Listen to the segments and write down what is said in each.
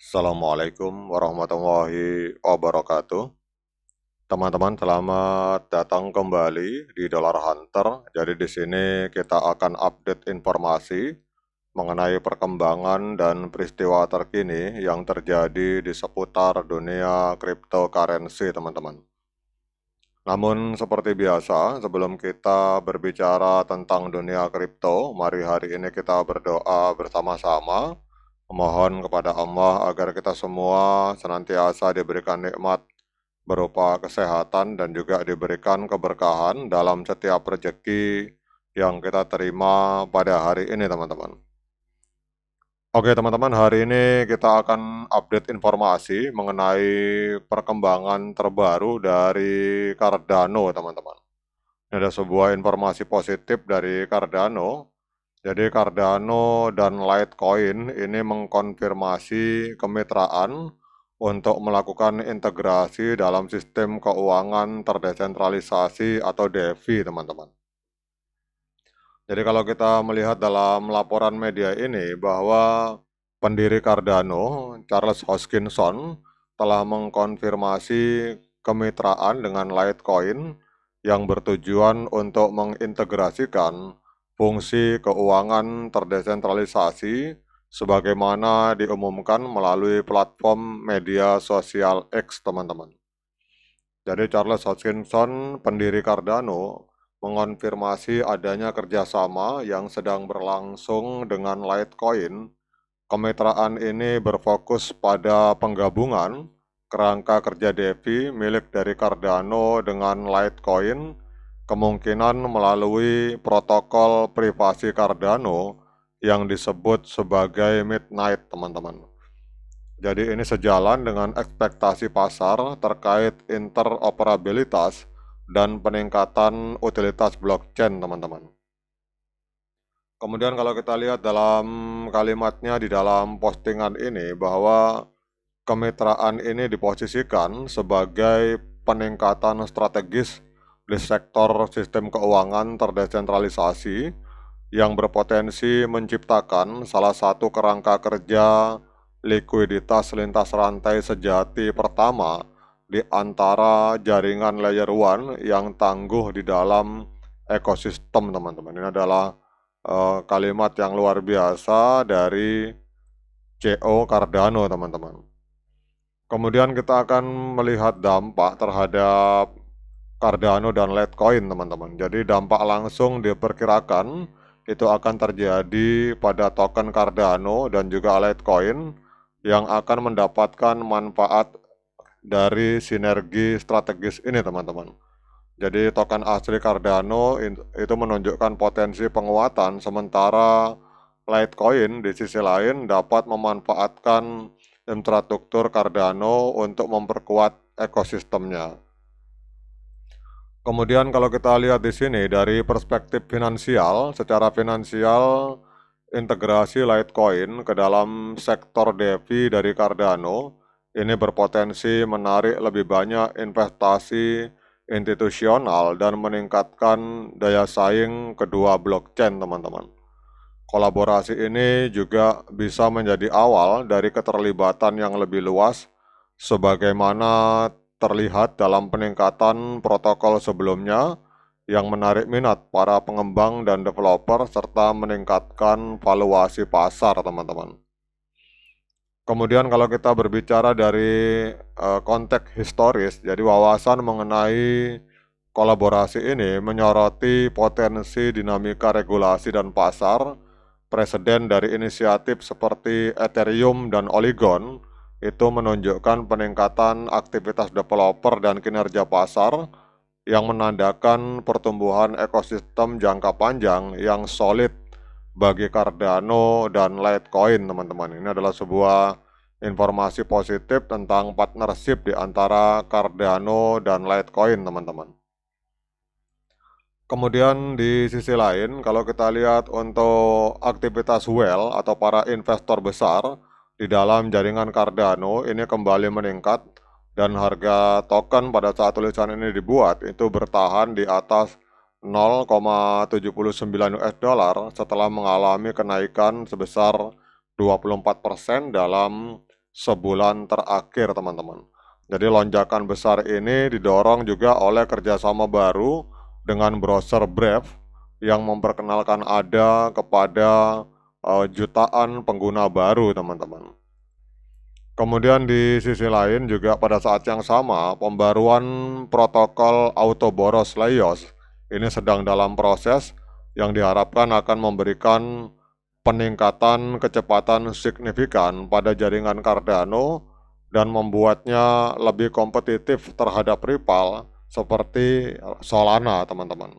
Assalamualaikum warahmatullahi wabarakatuh. Teman-teman, selamat datang kembali di Dollar Hunter. Jadi di sini kita akan update informasi mengenai perkembangan dan peristiwa terkini yang terjadi di seputar dunia cryptocurrency, teman-teman. Namun seperti biasa, sebelum kita berbicara tentang dunia kripto, mari hari ini kita berdoa bersama-sama. Memohon kepada Allah agar kita semua senantiasa diberikan nikmat berupa kesehatan dan juga diberikan keberkahan dalam setiap rezeki yang kita terima pada hari ini, teman-teman. Oke, teman-teman, hari ini kita akan update informasi mengenai perkembangan terbaru dari Cardano, teman-teman. Ini ada sebuah informasi positif dari Cardano. Jadi Cardano dan Litecoin ini mengkonfirmasi kemitraan untuk melakukan integrasi dalam sistem keuangan terdesentralisasi atau DeFi, teman-teman. Jadi kalau kita melihat dalam laporan media ini bahwa pendiri Cardano, Charles Hoskinson, telah mengkonfirmasi kemitraan dengan Litecoin yang bertujuan untuk mengintegrasikan fungsi keuangan terdesentralisasi sebagaimana diumumkan melalui platform media sosial X, teman-teman. Jadi Charles Hoskinson, pendiri Cardano, mengonfirmasi adanya kerjasama yang sedang berlangsung dengan Litecoin. Kemitraan ini berfokus pada penggabungan kerangka kerja DeFi milik dari Cardano dengan Litecoin, kemungkinan melalui protokol privasi Cardano yang disebut sebagai Midnight, teman-teman. Jadi ini sejalan dengan ekspektasi pasar terkait interoperabilitas dan peningkatan utilitas blockchain, teman-teman. Kemudian kalau kita lihat dalam kalimatnya di dalam postingan ini bahwa kemitraan ini diposisikan sebagai peningkatan strategis di sektor sistem keuangan terdesentralisasi yang berpotensi menciptakan salah satu kerangka kerja likuiditas lintas rantai sejati pertama di antara jaringan layer 1 yang tangguh di dalam ekosistem, teman-teman. Ini adalah kalimat yang luar biasa dari CEO Cardano, teman-teman. Kemudian kita akan melihat dampak terhadap Cardano dan Litecoin, teman-teman. Jadi dampak langsung diperkirakan itu akan terjadi pada token Cardano dan juga Litecoin yang akan mendapatkan manfaat dari sinergi strategis ini, teman-teman. Jadi token asli Cardano itu menunjukkan potensi penguatan, sementara Litecoin di sisi lain dapat memanfaatkan infrastruktur Cardano untuk memperkuat ekosistemnya. Kemudian kalau kita lihat di sini dari perspektif finansial, secara finansial integrasi Litecoin ke dalam sektor DeFi dari Cardano ini berpotensi menarik lebih banyak investasi institusional dan meningkatkan daya saing kedua blockchain, teman-teman. Kolaborasi ini juga bisa menjadi awal dari keterlibatan yang lebih luas sebagaimana terlihat dalam peningkatan protokol sebelumnya yang menarik minat para pengembang dan developer serta meningkatkan valuasi pasar, teman-teman. Kemudian kalau kita berbicara dari konteks historis, jadi wawasan mengenai kolaborasi ini menyoroti potensi dinamika regulasi dan pasar, presiden dari inisiatif seperti Ethereum dan Polygon itu menunjukkan peningkatan aktivitas developer dan kinerja pasar yang menandakan pertumbuhan ekosistem jangka panjang yang solid bagi Cardano dan Litecoin, teman-teman. Ini adalah sebuah informasi positif tentang partnership di antara Cardano dan Litecoin, teman-teman. Kemudian di sisi lain, kalau kita lihat untuk aktivitas whale atau para investor besar di dalam jaringan Cardano ini kembali meningkat dan harga token pada saat tulisan ini dibuat itu bertahan di atas 0,79 US dollar setelah mengalami kenaikan sebesar 24% dalam sebulan terakhir, teman-teman. Jadi lonjakan besar ini didorong juga oleh kerjasama baru dengan browser Brave yang memperkenalkan ADA kepada jutaan pengguna baru, teman-teman. Kemudian di sisi lain juga pada saat yang sama, pembaruan protokol Autoboros Leios ini sedang dalam proses yang diharapkan akan memberikan peningkatan kecepatan signifikan pada jaringan Cardano dan membuatnya lebih kompetitif terhadap Ripple seperti Solana, teman-teman.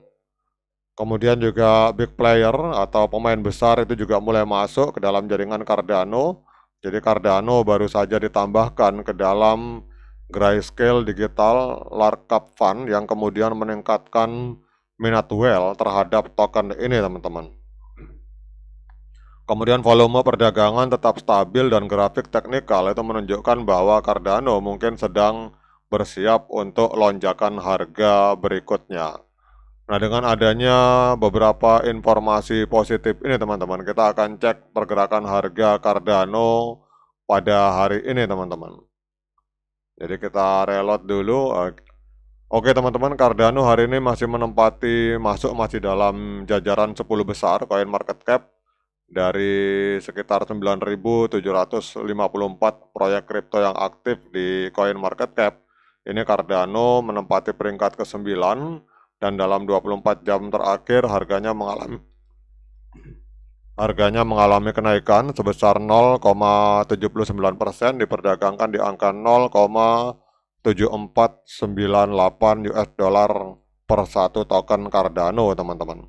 Kemudian juga big player atau pemain besar itu juga mulai masuk ke dalam jaringan Cardano. Jadi Cardano baru saja ditambahkan ke dalam Grayscale Digital Large Cap Fund yang kemudian meningkatkan minat whale terhadap token ini, teman-teman. Kemudian volume perdagangan tetap stabil dan grafik teknikal itu menunjukkan bahwa Cardano mungkin sedang bersiap untuk lonjakan harga berikutnya. Nah, dengan adanya beberapa informasi positif ini, teman-teman, kita akan cek pergerakan harga Cardano pada hari ini, teman-teman. Jadi kita reload dulu. Oke, teman-teman, Cardano hari ini masih masih dalam jajaran 10 besar coin market cap dari sekitar 9.754 proyek kripto yang aktif di coin market cap. Ini Cardano menempati peringkat ke-9. Dan dalam 24 jam terakhir harganya mengalami kenaikan sebesar 0,79%, diperdagangkan di angka 0,7498 US dollar per satu token Cardano, teman-teman.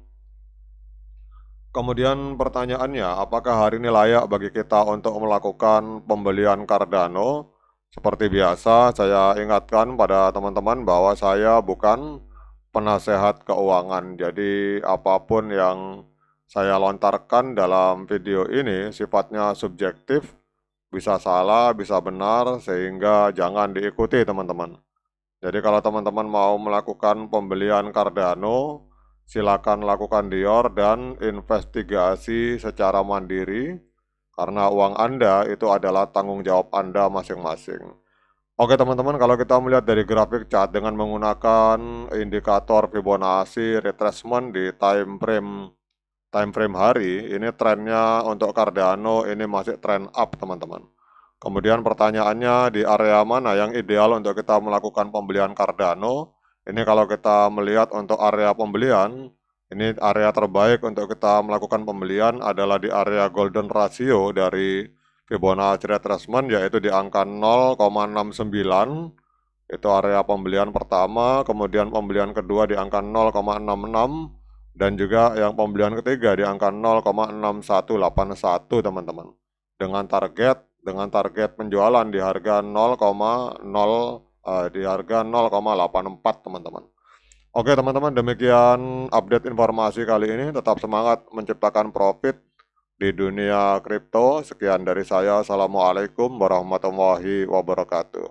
Kemudian pertanyaannya, apakah hari ini layak bagi kita untuk melakukan pembelian Cardano? Seperti biasa, saya ingatkan pada teman-teman bahwa saya bukan penasehat keuangan. Jadi apapun yang saya lontarkan dalam video ini sifatnya subjektif, bisa salah, bisa benar, sehingga jangan diikuti, teman-teman. Jadi kalau teman-teman mau melakukan pembelian Cardano, silakan lakukan dior dan investigasi secara mandiri, karena uang Anda itu adalah tanggung jawab Anda masing-masing. Oke, teman-teman, kalau kita melihat dari grafik chart dengan menggunakan indikator Fibonacci retracement di time frame hari, ini trennya untuk Cardano ini masih tren up, teman-teman. Kemudian pertanyaannya, di area mana yang ideal untuk kita melakukan pembelian Cardano? Ini kalau kita melihat untuk area pembelian, ini area terbaik untuk kita melakukan pembelian adalah di area golden ratio dari Fibonacci retracement, yaitu di angka 0,69, itu area pembelian pertama, kemudian pembelian kedua di angka 0,66, dan juga yang pembelian ketiga di angka 0,6181, teman-teman. Dengan target penjualan di harga 0,84, teman-teman. Oke, teman-teman, demikian update informasi kali ini. Tetap semangat menciptakan profit di dunia kripto. Sekian dari saya. Assalamualaikum warahmatullahi wabarakatuh.